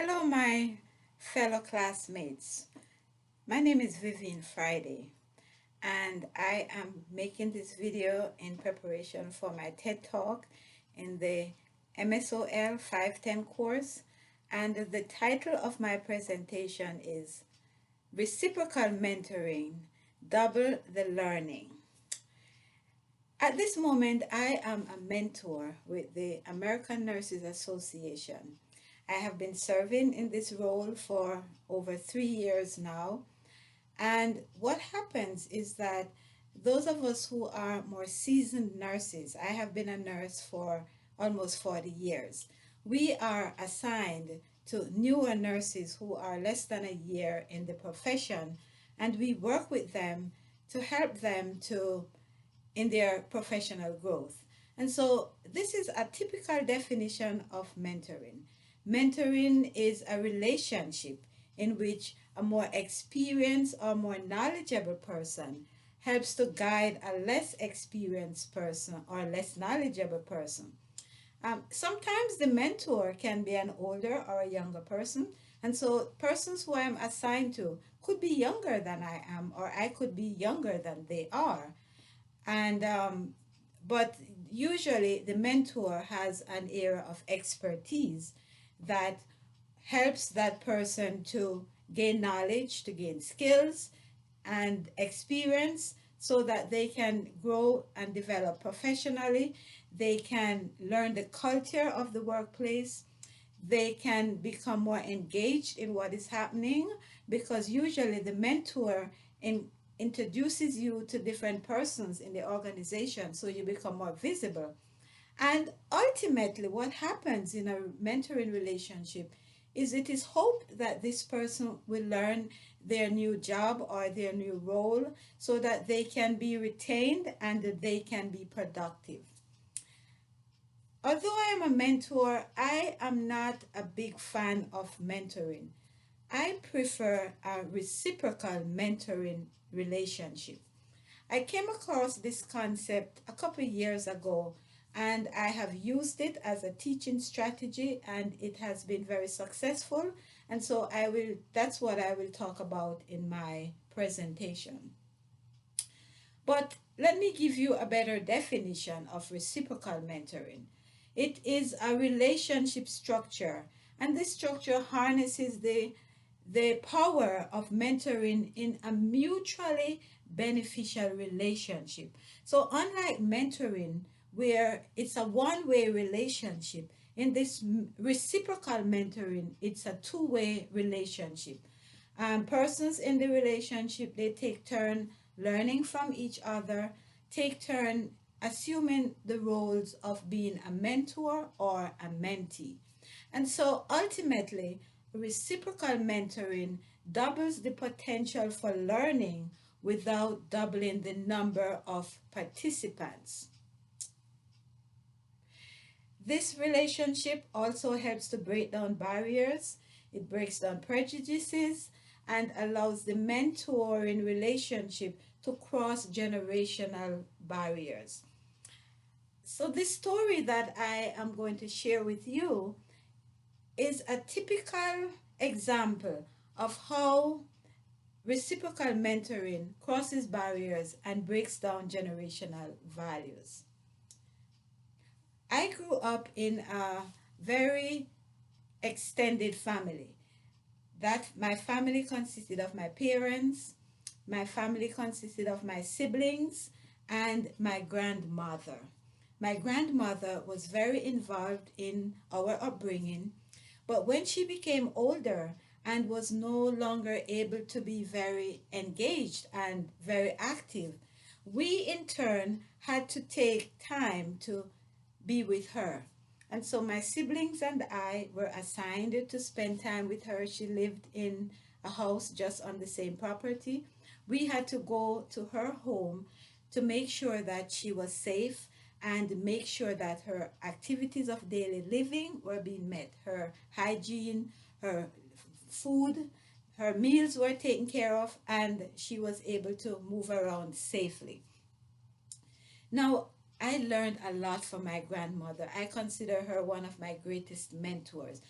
Hello, my fellow classmates. My name is Vivian Friday, and I am making this video in preparation for my TED Talk in the MSOL 510 course. And the title of my presentation is Reciprocal Mentoring, Double the Learning. At this moment, I am a mentor with the American Nurses Association. I have been serving in this role for over 3 years now. And what happens is that those of us who are more seasoned nurses, I have been a nurse for almost 40 years, we are assigned to newer nurses who are less than a year in the profession, and we work with them to help them to in their professional growth. And so this is a typical definition of mentoring. Mentoring is a relationship in which a more experienced or more knowledgeable person helps to guide a less experienced person or less knowledgeable person. Sometimes the mentor can be an older or a younger person, and so persons who I am assigned to could be younger than I am, or I could be younger than they are. And but usually the mentor has an area of expertise that helps that person to gain knowledge, to gain skills and experience so that they can grow and develop professionally. They can learn the culture of the workplace. They can become more engaged in what is happening because usually the mentor introduces you to different persons in the organization so you become more visible. And ultimately, what happens in a mentoring relationship is it is hoped that this person will learn their new job or their new role so that they can be retained and that they can be productive. Although I am a mentor, I am not a big fan of mentoring. I prefer a reciprocal mentoring relationship. I came across this concept a couple of years ago and I have used it as a teaching strategy and it has been very successful, and so that's what I will talk about in my presentation. But let me give you a better definition of reciprocal mentoring. It is a relationship structure, and this structure harnesses the power of mentoring in a mutually beneficial relationship. So, unlike mentoring, where it's a one-way relationship, in this reciprocal mentoring, it's a two-way relationship. Persons in the relationship, they take turn learning from each other, take turn assuming the roles of being a mentor or a mentee. And so ultimately, reciprocal mentoring doubles the potential for learning without doubling the number of participants. This relationship also helps to break down barriers, it breaks down prejudices, and allows the mentoring relationship to cross generational barriers. So, this story that I am going to share with you is a typical example of how reciprocal mentoring crosses barriers and breaks down generational values. I grew up in a very extended family. That my family consisted of my parents, my family consisted of my siblings, and my grandmother. My grandmother was very involved in our upbringing, but when she became older and was no longer able to be very engaged and very active, we in turn had to take time to be with her. And so my siblings and I were assigned to spend time with her. She lived in a house just on the same property. We had to go to her home to make sure that she was safe and make sure that her activities of daily living were being met. Her hygiene, her food, her meals were taken care of, and she was able to move around safely. Now, I learned a lot from my grandmother. I consider her one of my greatest mentors.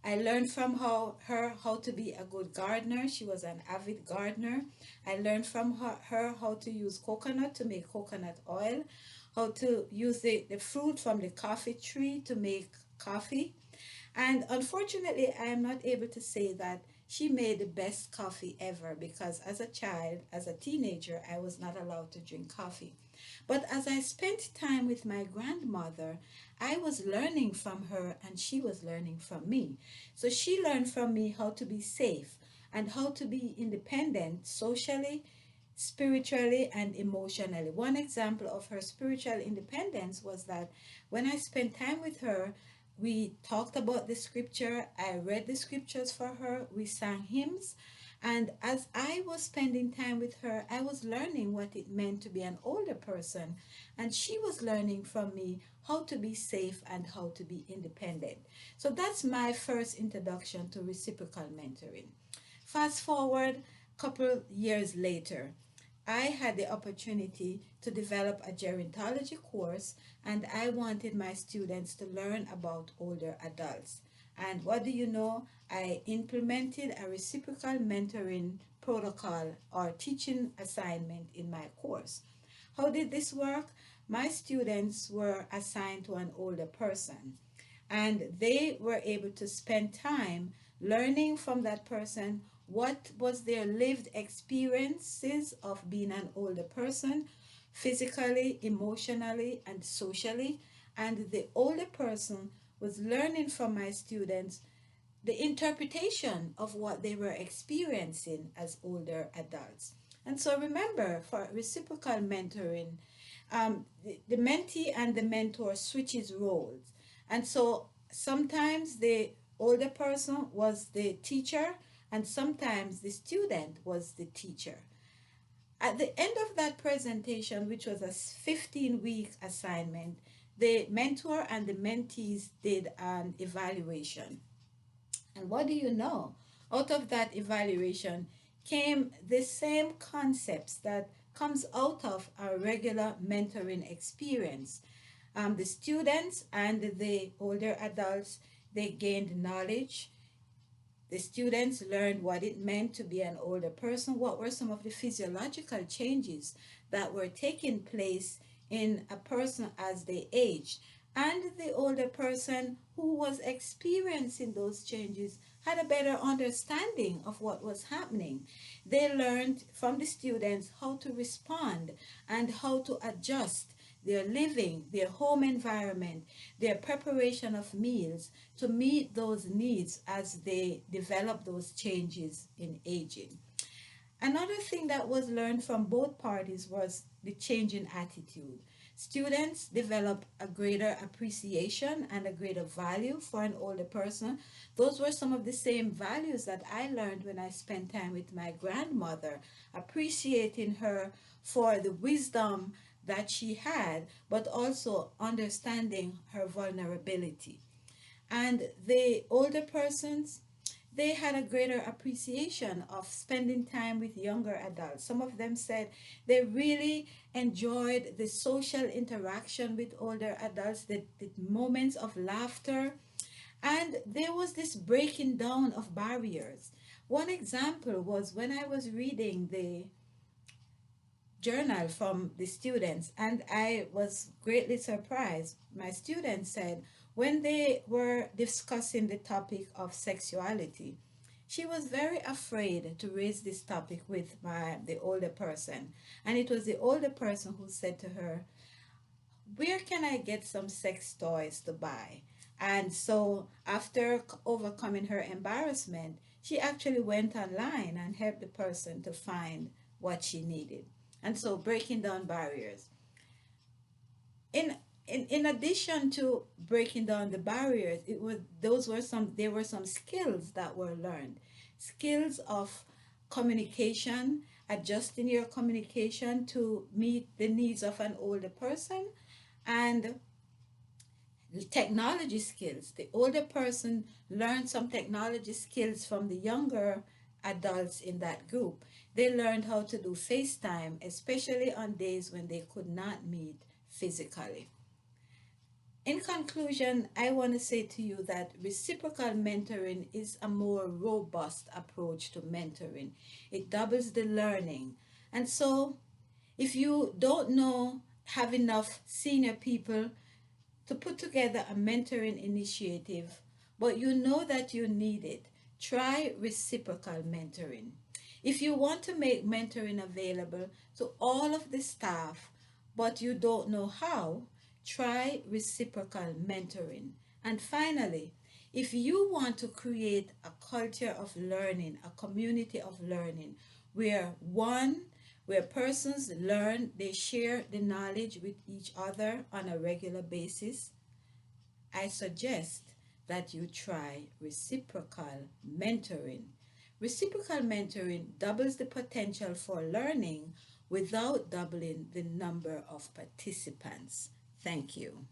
I learned from her how to be a good gardener. She was an avid gardener. I learned from her how to use coconut to make coconut oil, how to use the fruit from the coffee tree to make coffee. And unfortunately, I am not able to say that she made the best coffee ever, because as a child, as a teenager, I was not allowed to drink coffee. But as I spent time with my grandmother, I was learning from her and she was learning from me. So she learned from me how to be safe and how to be independent socially, spiritually, and emotionally. One example of her spiritual independence was that when I spent time with her, we talked about the scripture. I read the scriptures for her. We sang hymns. And as I was spending time with her, I was learning what it meant to be an older person. And she was learning from me how to be safe and how to be independent. So that's my first introduction to reciprocal mentoring. Fast forward a couple years later, I had the opportunity to develop a gerontology course, and I wanted my students to learn about older adults. And what do you know? I implemented a reciprocal mentoring protocol or teaching assignment in my course. How did this work? My students were assigned to an older person, and they were able to spend time learning from that person what was their lived experiences of being an older person, physically, emotionally, and socially. And the older person was learning from my students the interpretation of what they were experiencing as older adults. And so remember, for reciprocal mentoring, the mentee and the mentor switches roles. And so sometimes the older person was the teacher and sometimes the student was the teacher. At the end of that presentation, which was a 15-week assignment, the mentor and the mentees did an evaluation. And what do you know? Out of that evaluation came the same concepts that comes out of our regular mentoring experience. The students and the older adults, they gained knowledge. The students learned what it meant to be an older person. What were some of the physiological changes that were taking place in a person as they aged? And the older person who was experiencing those changes had a better understanding of what was happening. They learned from the students how to respond and how to adjust their living, their home environment, their preparation of meals to meet those needs as they develop those changes in aging. Another thing that was learned from both parties was the change in attitude. Students develop a greater appreciation and a greater value for an older person. Those were some of the same values that I learned when I spent time with my grandmother, appreciating her for the wisdom that she had, but also understanding her vulnerability. And the older persons, they had a greater appreciation of spending time with younger adults. Some of them said they really enjoyed the social interaction with older adults, the moments of laughter, and there was this breaking down of barriers. One example was when I was reading the journal from the students, and I was greatly surprised. My students said when they were discussing the topic of sexuality, she was very afraid to raise this topic with the older person, and it was the older person who said to her, where can I get some sex toys to buy? And so after overcoming her embarrassment, she actually went online and helped the person to find what she needed. And so breaking down barriers. In in addition to breaking down the barriers, it was those were some there were some skills that were learned. Skills of communication, adjusting your communication to meet the needs of an older person, and technology skills. The older person learned some technology skills from the younger adults in that group. They learned how to do FaceTime, especially on days when they could not meet physically. In conclusion, I want to say to you that reciprocal mentoring is a more robust approach to mentoring. It doubles the learning. And so, if you don't know, have enough senior people to put together a mentoring initiative, but you know that you need it, try reciprocal mentoring. If you want to make mentoring available to all of the staff, but you don't know how, try reciprocal mentoring. And finally, if you want to create a culture of learning, a community of learning, where one, where persons learn, they share the knowledge with each other on a regular basis, I suggest that you try reciprocal mentoring. Reciprocal mentoring doubles the potential for learning without doubling the number of participants. Thank you.